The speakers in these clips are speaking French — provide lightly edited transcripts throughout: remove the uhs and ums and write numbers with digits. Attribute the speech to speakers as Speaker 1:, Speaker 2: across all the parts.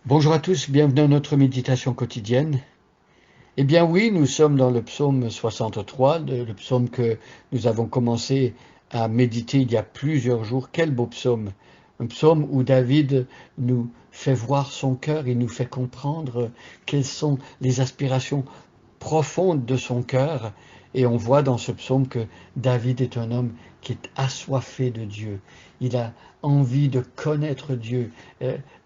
Speaker 1: Bonjour à tous, bienvenue à notre méditation quotidienne. Eh bien oui, nous sommes dans le psaume 63, le psaume que nous avons commencé à méditer il y a plusieurs jours. Quel beau psaume! Un psaume où David nous fait voir son cœur, il nous fait comprendre quelles sont les aspirations profondes de son cœur. Et on voit dans ce psaume que David est un homme qui est assoiffé de Dieu. Il a envie de connaître Dieu.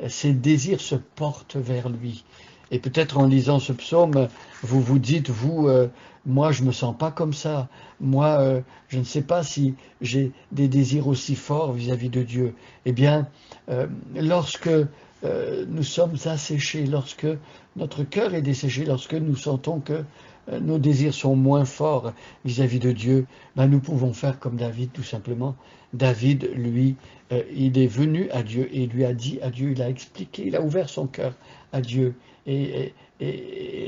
Speaker 1: Ses désirs se portent vers lui. Et peut-être en lisant ce psaume, vous vous dites, vous, moi je ne me sens pas comme ça. Moi, je ne sais pas si j'ai des désirs aussi forts vis-à-vis de Dieu. Eh bien, lorsque nous sommes asséchés, lorsque notre cœur est desséché, lorsque nous sentons que nos désirs sont moins forts vis-à-vis de Dieu, ben nous pouvons faire comme David tout simplement. David, lui, il est venu à Dieu et il lui a dit à Dieu, il a expliqué, il a ouvert son cœur à Dieu. Et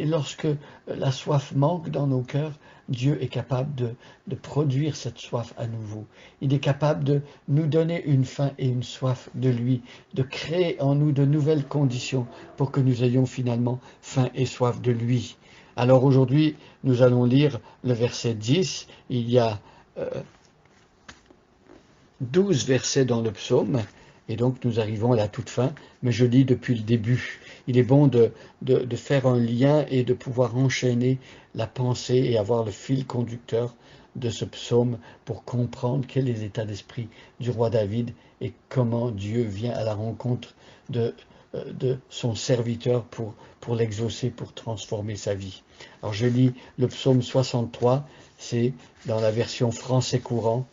Speaker 1: lorsque la soif manque dans nos cœurs, Dieu est capable de produire cette soif à nouveau. Il est capable de nous donner une faim et une soif de lui, de créer en nous de nouvelles conditions pour que nous ayons finalement faim et soif de lui. Alors aujourd'hui, nous allons lire le verset 10. Il y a 12 versets dans le psaume, et donc nous arrivons à la toute fin, mais je lis depuis le début. Il est bon de faire un lien et de pouvoir enchaîner la pensée et avoir le fil conducteur de ce psaume pour comprendre quel est l'état d'esprit du roi David et comment Dieu vient à la rencontre de son serviteur pour l'exaucer, pour transformer sa vie. Alors je lis le psaume 63, c'est dans la version français courant.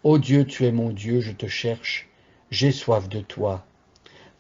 Speaker 1: Ô Dieu, tu es mon Dieu, je te cherche, j'ai soif de toi.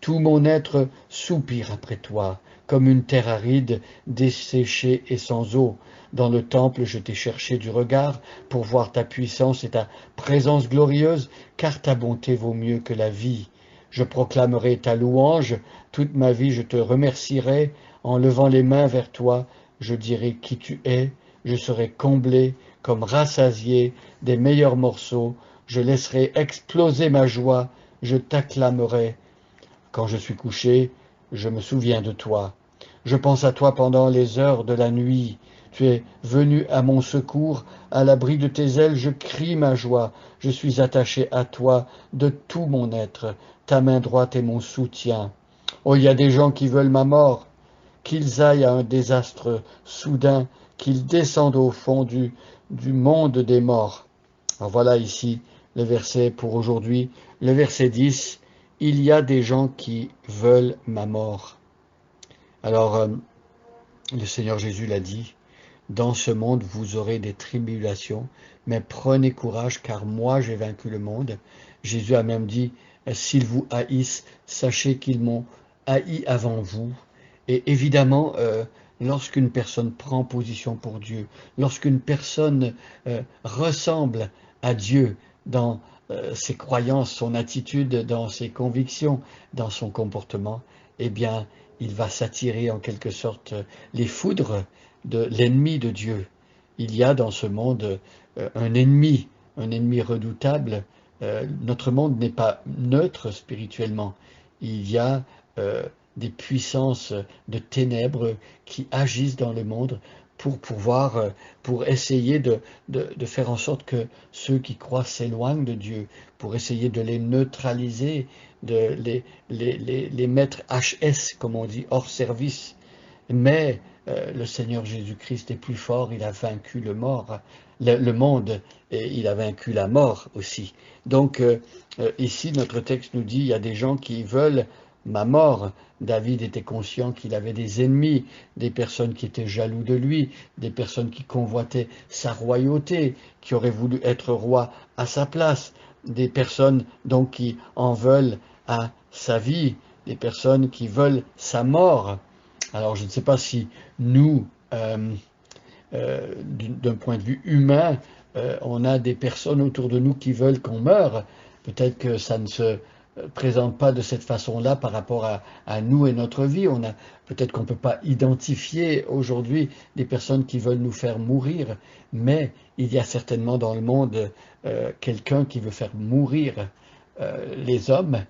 Speaker 1: Tout mon être soupire après toi, comme une terre aride, desséchée et sans eau. Dans le temple, je t'ai cherché du regard pour voir ta puissance et ta présence glorieuse, car ta bonté vaut mieux que la vie. Je proclamerai ta louange, toute ma vie je te remercierai, en levant les mains vers toi, je dirai qui tu es, je serai comblé, comme rassasié des meilleurs morceaux, je laisserai exploser ma joie, je t'acclamerai. Quand je suis couché, je me souviens de toi. Je pense à toi pendant les heures de la nuit. Tu es venu à mon secours, à l'abri de tes ailes, je crie ma joie. Je suis attaché à toi de tout mon être. Ta main droite est mon soutien. Oh, il y a des gens qui veulent ma mort, qu'ils aillent à un désastre soudain, qu'ils descendent au fond du monde des morts. Alors voilà ici le verset pour aujourd'hui, le verset 10. Il y a des gens qui veulent ma mort. Alors, le Seigneur Jésus l'a dit, dans ce monde vous aurez des tribulations, mais prenez courage car moi j'ai vaincu le monde. Jésus a même dit, s'ils vous haïssent, sachez qu'ils m'ont haï avant vous. Et évidemment, lorsqu'une personne prend position pour Dieu, lorsqu'une personne ressemble à Dieu dans ses croyances, son attitude, dans ses convictions, dans son comportement, eh bien, il va s'attirer en quelque sorte les foudres de l'ennemi de Dieu. Il y a dans ce monde un ennemi redoutable. Notre monde n'est pas neutre spirituellement. Il y a des puissances de ténèbres qui agissent dans le monde pour essayer de faire en sorte que ceux qui croient s'éloignent de Dieu, pour essayer de les neutraliser, de les mettre HS, comme on dit, hors service. Mais le Seigneur Jésus-Christ est plus fort, il a vaincu le monde, et il a vaincu la mort aussi. Donc ici, notre texte nous dit, il y a des gens qui veulent ma mort. David était conscient qu'il avait des ennemis, des personnes qui étaient jaloux de lui, des personnes qui convoitaient sa royauté, qui auraient voulu être roi à sa place, des personnes donc qui en veulent à sa vie, des personnes qui veulent sa mort. Alors je ne sais pas si nous, d'un point de vue humain, on a des personnes autour de nous qui veulent qu'on meure. Peut-être que ça ne se présente pas de cette façon-là par rapport à nous et notre vie. Peut-être qu'on ne peut pas identifier aujourd'hui des personnes qui veulent nous faire mourir, mais il y a certainement dans le monde quelqu'un qui veut faire mourir les hommes.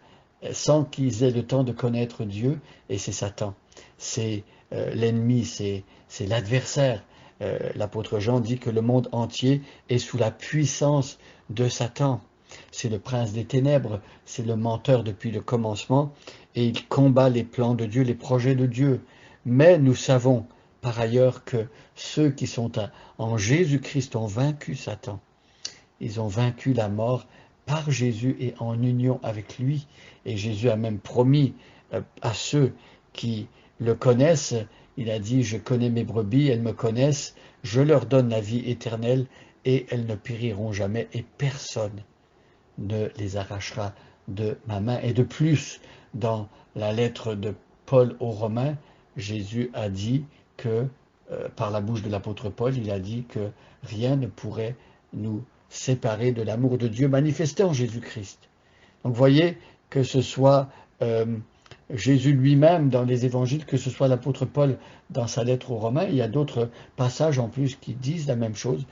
Speaker 1: sans qu'ils aient le temps de connaître Dieu, et c'est Satan. C'est l'ennemi, c'est l'adversaire. L'apôtre Jean dit que le monde entier est sous la puissance de Satan. C'est le prince des ténèbres, c'est le menteur depuis le commencement, et il combat les plans de Dieu, les projets de Dieu. Mais nous savons par ailleurs que ceux qui sont en Jésus-Christ ont vaincu Satan. Ils ont vaincu la mort par Jésus et en union avec lui. Et Jésus a même promis à ceux qui le connaissent, il a dit, je connais mes brebis, elles me connaissent, je leur donne la vie éternelle et elles ne périront jamais et personne ne les arrachera de ma main. Et de plus, dans la lettre de Paul aux Romains, Jésus a dit que, par la bouche de l'apôtre Paul, il a dit que rien ne pourrait nous séparer de l'amour de Dieu manifesté en Jésus-Christ. Donc vous voyez, que ce soit Jésus lui-même dans les évangiles, que ce soit l'apôtre Paul dans sa lettre aux Romains, il y a d'autres passages en plus qui disent la même chose.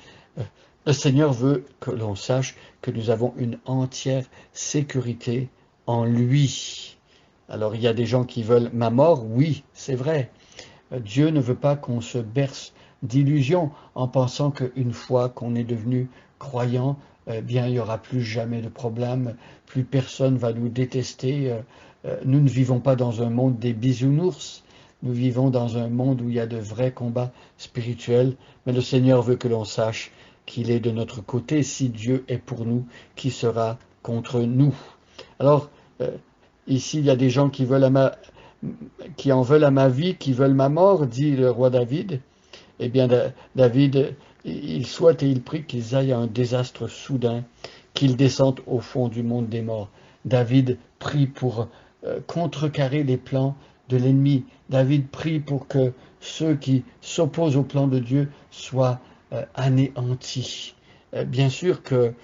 Speaker 1: Le Seigneur veut que l'on sache que nous avons une entière sécurité en lui. Alors il y a des gens qui veulent ma mort, oui, c'est vrai. Dieu ne veut pas qu'on se berce d'illusions en pensant qu'une fois qu'on est devenu croyant, bien il n'y aura plus jamais de problème, plus personne va nous détester. Nous ne vivons pas dans un monde des bisounours, nous vivons dans un monde où il y a de vrais combats spirituels, mais le Seigneur veut que l'on sache qu'il est de notre côté. Si Dieu est pour nous, qui sera contre nous? Alors, ici, il y a des gens qui en veulent à ma vie, qui veulent ma mort, dit le roi David. Eh bien, David, il souhaite et il prie qu'ils aillent à un désastre soudain, qu'ils descendent au fond du monde des morts. David prie pour contrecarrer les plans de l'ennemi. David prie pour que ceux qui s'opposent au plan de Dieu soient anéantis. Bien sûr que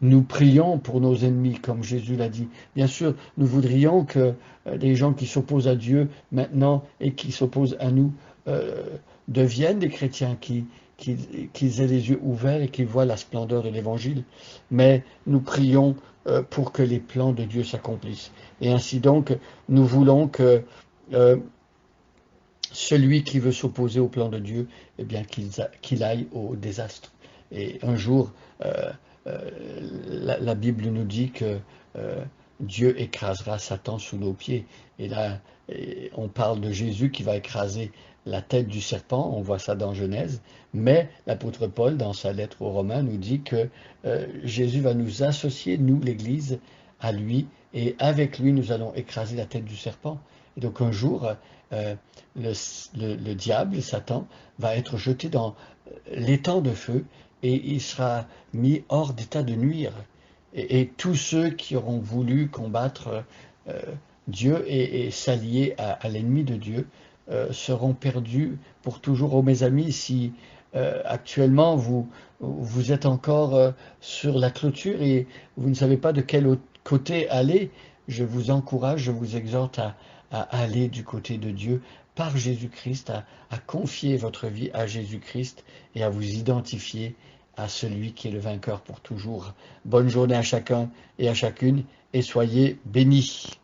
Speaker 1: nous prions pour nos ennemis, comme Jésus l'a dit. Bien sûr, nous voudrions que les gens qui s'opposent à Dieu maintenant et qui s'opposent à nous deviennent des chrétiens, qu'ils aient les yeux ouverts et qu'ils voient la splendeur de l'Évangile. Mais nous prions pour que les plans de Dieu s'accomplissent. Et ainsi donc, nous voulons que celui qui veut s'opposer au plan de Dieu, eh bien qu'il aille au désastre. Et un jour, la Bible nous dit que Dieu écrasera Satan sous nos pieds. Et là, on parle de Jésus qui va écraser la tête du serpent, on voit ça dans Genèse, mais l'apôtre Paul, dans sa lettre aux Romains, nous dit que Jésus va nous associer, nous, l'Église, à lui, et avec lui, nous allons écraser la tête du serpent. Et donc un jour, le diable, Satan, va être jeté dans l'étang de feu, et il sera mis hors d'état de nuire. Et tous ceux qui auront voulu combattre Dieu et s'allier à l'ennemi de Dieu seront perdus pour toujours. Oh mes amis, si actuellement vous êtes encore sur la clôture et vous ne savez pas de quel côté aller, je vous encourage, je vous exhorte à aller du côté de Dieu par Jésus-Christ, à confier votre vie à Jésus-Christ et à vous identifier à celui qui est le vainqueur pour toujours. Bonne journée à chacun et à chacune et soyez bénis.